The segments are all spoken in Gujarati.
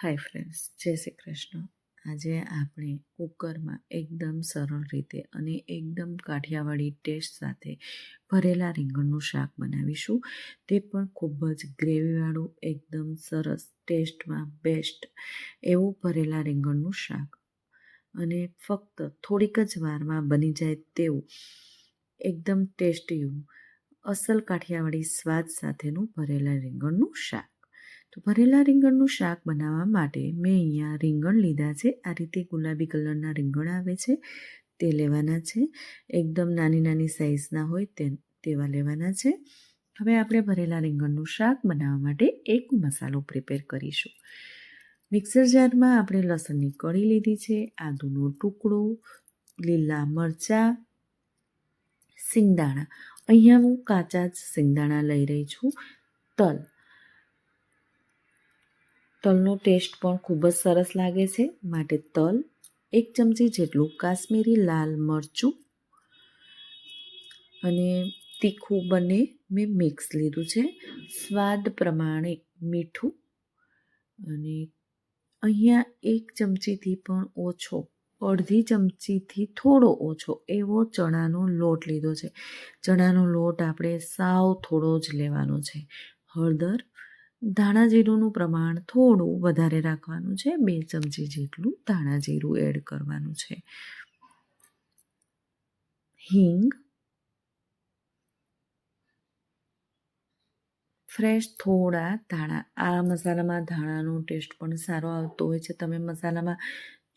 હાય ફ્રેન્ડ્સ, જય શ્રી કૃષ્ણ. આજે આપણે કુકરમાં એકદમ સરળ રીતે અને એકદમ કાઠિયાવાડી ટેસ્ટ સાથે ભરેલા રીંગણનું શાક બનાવીશું. તે પણ ખૂબ જ ગ્રેવીવાળું, એકદમ સરસ, ટેસ્ટમાં બેસ્ટ એવું ભરેલા રીંગણનું શાક, અને ફક્ત થોડીક જ વારમાં બની જાય તેવું એકદમ ટેસ્ટી અસલ કાઠિયાવાડી સ્વાદ સાથેનું ભરેલા રીંગણનું શાક. તો ભરેલા રીંગણનું શાક બનાવવા માટે મેં અહીંયા રીંગણ લીધા છે. આ રીતે ગુલાબી કલરના રીંગણ આવે છે તે લેવાના છે. એકદમ નાની નાની સાઇઝના હોય તેવા લેવાના છે. હવે આપણે ભરેલા રીંગણનું શાક બનાવવા માટે એક મસાલો પ્રિપેર કરીશું. મિક્સર જારમાં આપણે લસણની કળી લીધી છે, આદુનો ટુકડો, લીલા મરચાં, સિંગદાણા. અહીંયા હું કાચા જ સિંગદાણા લઈ રહી છું. તલનો ટેસ્ટ પણ ખૂબ જ સરસ લાગે છે, માટે તલ, 1 ચમચી જેટલું કાશ્મીરી લાલ મરચું અને તીખું બંને મેં મિક્સ લીધું છે. સ્વાદ પ્રમાણે મીઠું, અને અહીંયા 1 ચમચીથી પણ ઓછો, અડધી ચમચીથી થોડો ઓછો એવો ચણાનો લોટ લીધો છે. ચણાનો લોટ આપણે સાવ થોડો જ લેવાનો છે. હળદર, ધાણા જીરુંનું પ્રમાણ થોડું વધારે રાખવાનું છે. 2 ચમચી જેટલું ધાણા જીરું એડ કરવાનું છે. હિંગ, ફ્રેશ થોડા ધાણા. આ મસાલામાં ધાણાનો ટેસ્ટ પણ સારો આવતો હોય છે. તમે મસાલામાં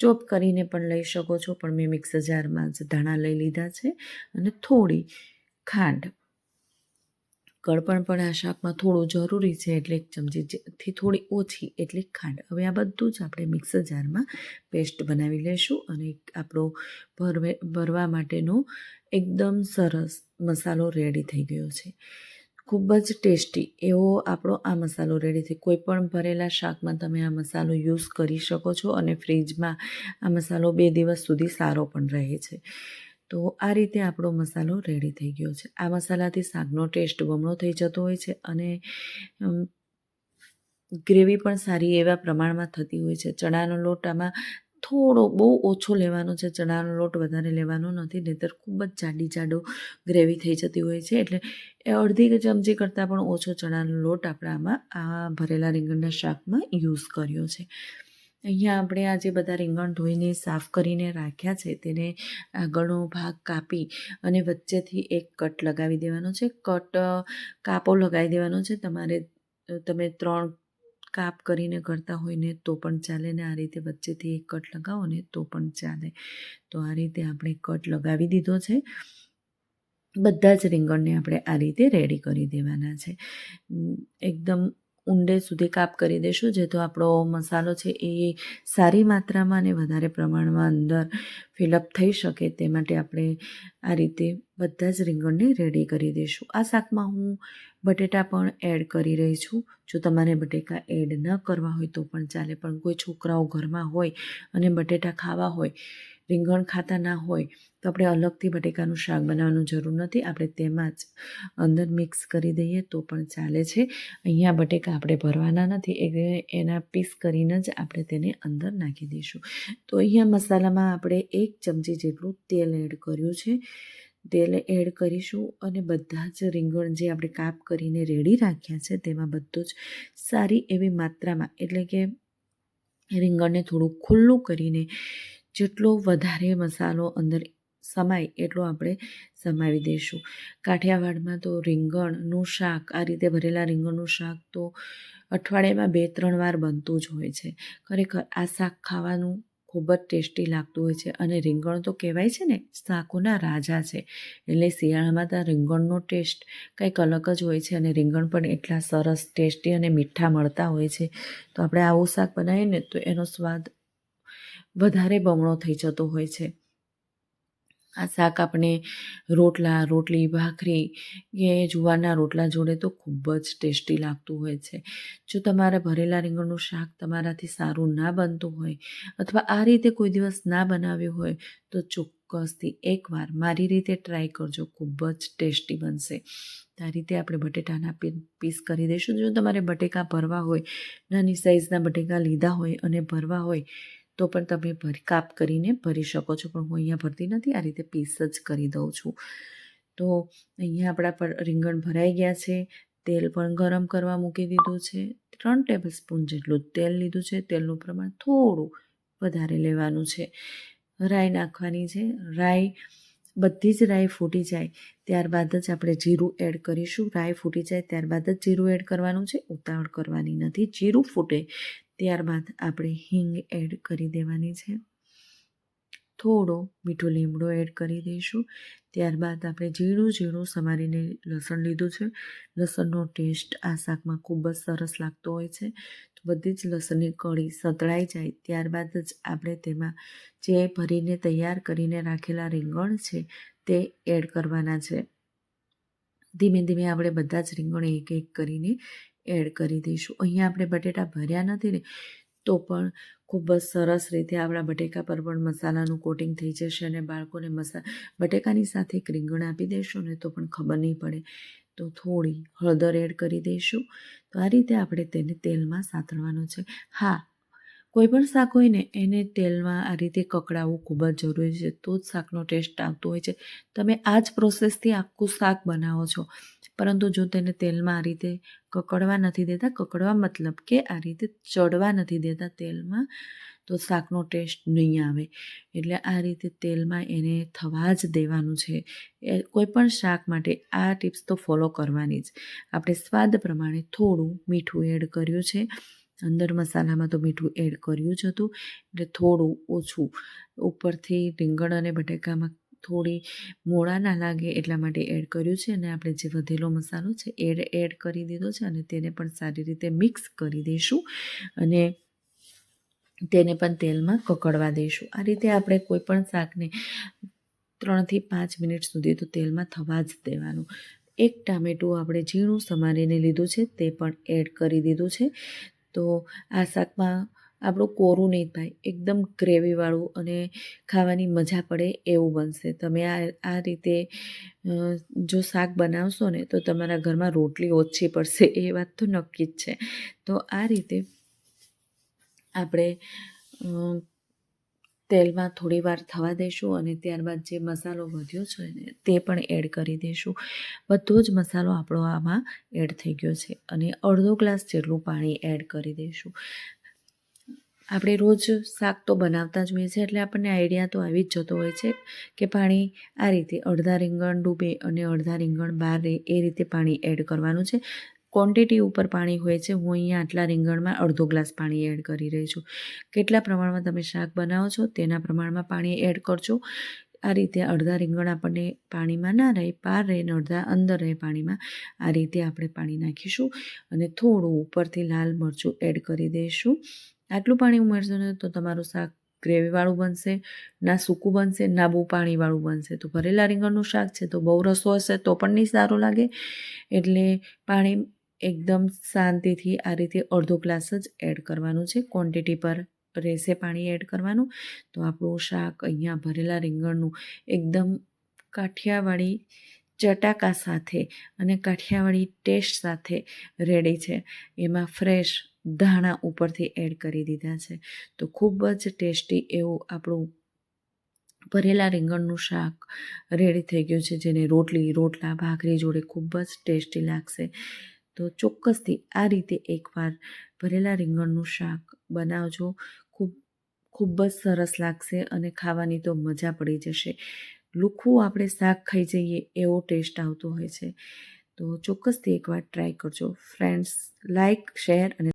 ચોપ કરીને પણ લઈ શકો છો, પણ મેં મિક્સર જારમાં જ ધાણા લઈ લીધા છે. અને થોડી ખાંડ. કડપણ પણ આ શાકમાં થોડું જરૂરી છે, એટલે 1 ચમચીથી થોડી ઓછી એટલી ખાંડ. હવે આ બધું જ આપણે મિક્સર જારમાં પેસ્ટ બનાવી લઈશું, અને આપણો ભરવા માટેનો એકદમ સરસ મસાલો રેડી થઈ ગયો છે. ખૂબ જ ટેસ્ટી એવો આપણો આ મસાલો રેડી થઈ. કોઈ પણ ભરેલા શાકમાં તમે આ મસાલો યુઝ કરી શકો છો, અને ફ્રીજમાં આ મસાલો 2 દિવસ સુધી સારો પણ રહે છે. તો આ રીતે આપણો મસાલો રેડી થઈ ગયો છે. આ મસાલાથી શાકનો ટેસ્ટ બમણો થઈ જતો હોય છે, અને ગ્રેવી પણ સારી એવા પ્રમાણમાં થતી હોય છે. ચણાનો લોટ આમાં થોડો બહુ ઓછો લેવાનો છે. ચણાનો લોટ વધારે લેવાનો નથી, નહીંતર ખૂબ જ જાડો ગ્રેવી થઈ જતી હોય છે. એટલે અડધી ચમચી કરતાં પણ ઓછો ચણાનો લોટ આપણે આમાં આ ભરેલા રીંગણના શાકમાં યુઝ કર્યો છે. અહીંયા આપણે આ જે બધા રીંગણ ધોઈને સાફ કરીને રાખ્યા છે, તેને આગળનો ભાગ કાપી અને વચ્ચેથી એક કટ લગાવી દેવાનો છે. કાપો લગાવી દેવાનો છે. તમે 3 કાપ કરીને કરતા હોય ને તો પણ ચાલે, ને આ રીતે વચ્ચેથી એક કટ લગાવો ને તો પણ ચાલે. તો આ રીતે આપણે કટ લગાવી દીધો છે. બધા જ રીંગણને આપણે આ રીતે રેડી કરી દેવાના છે. એકદમ ઊંડે સુધી કાપ કરી દઈશું, જેથી આપણો મસાલો છે એ સારી માત્રામાં અને વધારે પ્રમાણમાં અંદર ફિલઅપ થઈ શકે. તે માટે આપણે આ રીતે બધા જ રીંગણને રેડી કરી દઈશું. આ શાકમાં હું બટેટા પણ એડ કરી રહી છું. જો તમારે બટેકા એડ ન કરવા હોય તો પણ ચાલે, પણ કોઈ છોકરાઓ ઘરમાં હોય અને બટેટા ખાવા હોય, રીંગણ ખાતા ના હોય, તો આપણે અલગથી બટેકાનું શાક બનાવવાનું જરૂર નથી. આપણે તેમાં જ અંદર મિક્સ કરી દઈએ તો પણ ચાલે છે. અહીંયા બટેકા આપણે ભરવાના નથી, એના પીસ કરીને જ આપણે તેને અંદર નાખી દઈશું. તો અહીંયા મસાલામાં આપણે 1 ચમચી જેટલું તેલ એડ કર્યું છે. તેલ એડ કરીશું, અને બધા જ રીંગણ જે આપણે કાપ કરીને રેડી રાખ્યા છે તેમાં બધું જ સારી એવી માત્રામાં, એટલે કે રીંગણને થોડું ખુલ્લું કરીને જેટલો વધારે મસાલો અંદર સમાય એટલો આપણે સમાવી દઈશું. કાઠિયાવાડમાં તો રીંગણનું શાક, આ રીતે ભરેલા રીંગણનું શાક તો અઠવાડિયામાં 2-3 વાર બનતું જ હોય છે. ખરેખર આ શાક ખાવાનું ખૂબ જ ટેસ્ટી લાગતું હોય છે. અને રીંગણ તો કહેવાય છે ને શાકોના રાજા છે, એટલે શિયાળામાં તો રીંગણનો ટેસ્ટ કંઈક અલગ જ હોય છે. અને રીંગણ પણ એટલા સરસ ટેસ્ટી અને મીઠા મળતા હોય છે. તો આપણે આવું શાક બનાવીએ ને તો એનો સ્વાદ વધારે બમણો થઈ જતો હોય છે. આ શાક આપણે રોટલી, ભાખરી કે જુવારના રોટલા જોડે તો ખૂબ જ ટેસ્ટી લાગતું હોય છે. જો તમારે ભરેલા રીંગણનું શાક તમારાથી સારું ના બનતું હોય, અથવા આ રીતે કોઈ દિવસ ના બનાવ્યું હોય, તો ચોક્કસથી એકવાર મારી રીતે ટ્રાય કરજો, ખૂબ જ ટેસ્ટી બનશે. આ રીતે આપણે બટેટાના પીસ કરી દઈશું. જો તમારે બટેકા ભરવા હોય, નાની સાઇઝના બટેકા લીધા હોય અને ભરવા હોય તો પણ તમે કાપ કરીને ભરી શકો છો, પણ હું અહીંયા ભરતી નથી, આ રીતે પીસ જ કરી દઉં છું. તો અહીંયા આપણા પર રીંગણ ભરાઈ ગયા છે. તેલ પણ ગરમ કરવા મૂકી દીધું છે. 3 ટેબલ સ્પૂન જેટલું તેલ લીધું છે. તેલનું પ્રમાણ થોડું વધારે લેવાનું છે. રાઈ નાખવાની છે. બધી જ રાઈ ફૂટી જાય ત્યારબાદ જ આપણે જીરું એડ કરીશું. રાઈ ફૂટી જાય ત્યારબાદ જ જીરું એડ કરવાનું છે, ઉતાવળ કરવાની નથી. જીરું ફૂટે ત્યારબાદ આપણે હિંગ એડ કરી દેવાની છે. થોડો મીઠો લીમડો એડ કરી દઈશું. ત્યારબાદ આપણે ઝીણું સમારીને લસણ લીધું છે. લસણનો ટેસ્ટ આ શાકમાં ખૂબ જ સરસ લાગતો હોય છે. તો બધી જ લસણની કળી સતળાઈ જાય ત્યારબાદ જ આપણે તેમાં જે ભરીને તૈયાર કરીને રાખેલા રીંગણ છે તે એડ કરવાના છે. ધીમે ધીમે આપણે બધા જ રીંગણ એક એક કરીને એડ કરી દઈશું. અહીંયા આપણે બટેટા ભર્યા નથી ને તો પણ ખૂબ જ સરસ રીતે આપણા બટેકા પર પણ મસાલાનું કોટિંગ થઈ જશે અને બાળકોને બટેકાની સાથે એક રીંગણ આપી દઈશું ને તો પણ ખબર નહીં પડે. તો થોડી હળદર એડ કરી દઈશું. તો આ રીતે આપણે તેને તેલમાં સાતળવાનું છે. હા, કોઈ પણ શાક હોય ને એને તેલમાં આ રીતે કકડાવવું ખૂબ જ જરૂરી છે, તો જ શાકનો ટેસ્ટ આવતો હોય છે. તમે આ જ પ્રોસેસથી આખું શાક બનાવો છો, પરંતુ જો તેને તેલમાં આ રીતે કકડવા નથી દેતા, કકડવા મતલબ કે આ રીતે ચડવા નથી દેતા તેલમાં, તો શાકનો ટેસ્ટ નહીં આવે. એટલે આ રીતે તેલમાં એને થવા જ દેવાનું છે. કોઈ પણ શાક માટે આ ટિપ્સ તો ફોલો કરવાની જ. આપણે સ્વાદ પ્રમાણે થોડું મીઠું એડ કર્યું છે. અંદર મસાલામાં તો મીઠું એડ કર્યું જ હતું, એટલે થોડું ઓછું ઉપરથી રીંગણ અને બટેકામાં થોડી મોળા ના લાગે એટલા માટે એડ કર્યું છે. અને આપણે જે વધેલો મસાલો છે એડ કરી દીધો છે અને તેને પણ સારી રીતે મિક્સ કરી દઈશું અને તેને પણ તેલમાં કકડવા દઈશું. આ રીતે આપણે કોઈ પણ શાકને 3 થી 5 મિનિટ સુધી તો તેલમાં થવા જ દેવાનું. એક ટામેટું આપણે ઝીણું સમારીને લીધું છે તે પણ એડ કરી દીધું છે. તો આ શાકમાં આપણું કોરું નહીં થાય, એકદમ ગ્રેવીવાળું અને ખાવાની મજા પડે એવું બનશે. તમે આ રીતે જો શાક બનાવશો ને તો તમારા ઘરમાં રોટલી ઓછી પડશે, એ વાત તો નક્કી જ છે. તો આ રીતે આપણે તેલમાં થોડી વાર થવા દઈશું અને ત્યારબાદ જે મસાલો વધ્યો છે ને તે પણ એડ કરી દઈશું. બધો જ મસાલો આપણો આમાં એડ થઈ ગયો છે અને અડધો ગ્લાસ જેટલું પાણી એડ કરી દઈશું. આપણે રોજ શાક તો બનાવતા જ હોઈએ છીએ, એટલે આપણને આઈડિયા તો આવી જ જતો હોય છે કે પાણી આ રીતે અડધા રીંગણ ડૂબે અને અડધા રીંગણ બહાર રહે એ રીતે પાણી એડ કરવાનું છે. ક્વોન્ટિટી ઉપર પાણી હોય છે. હું અહીંયા આટલા રીંગણમાં અડધો ગ્લાસ પાણી એડ કરી રહી છું. કેટલા પ્રમાણમાં તમે શાક બનાવો છો તેના પ્રમાણમાં પાણી એડ કરજો. આ રીતે અડધા રીંગણ આપણને પાણીમાં ના રહે, બહાર રહે ને અડધા અંદર રહે પાણીમાં, આ રીતે આપણે પાણી નાખીશું અને થોડું ઉપરથી લાલ મરચું એડ કરી દઈશું. આટલું પાણી ઉમેરશો ને તો તમારું શાક ગ્રેવીવાળું બનશે, ના સૂકું બનશે, ના બહુ પાણીવાળું બનશે. તો ભરેલા રીંગણનું શાક છે તો બહુ રસો હશે તો પણ નહીં સારું લાગે. એટલે પાણી એકદમ શાંતિથી આ રીતે અડધો ગ્લાસ જ એડ કરવાનું છે. ક્વોન્ટિટી પર રહેશે પાણી એડ કરવાનું. તો આપણું શાક અહીંયા ભરેલા રીંગણનું એકદમ કાઠિયાવાડી ચટાકા સાથે અને કાઠિયાવાડી ટેસ્ટ સાથે રેડી છે. એમાં ફ્રેશ ધાણા ઉપરથી એડ કરી દીધા છે. તો ખૂબ જ ટેસ્ટી એવું આપણું ભરેલા રીંગણનું શાક રેડી થઈ ગયું છે, જેને રોટલા ભાખરી જોડે ખૂબ જ ટેસ્ટી લાગશે. તો ચોક્કસથી આ રીતે એકવાર ભરેલા રીંગણનું શાક બનાવજો. ખૂબ જ સરસ લાગશે અને ખાવાની તો મજા પડી જશે. લુખું આપણે શાક ખાઈ જઈએ એવો ટેસ્ટ આવતો હોય છે. તો ચોક્કસથી એકવાર ટ્રાય કરજો ફ્રેન્ડ્સ. લાઈક, શેર અને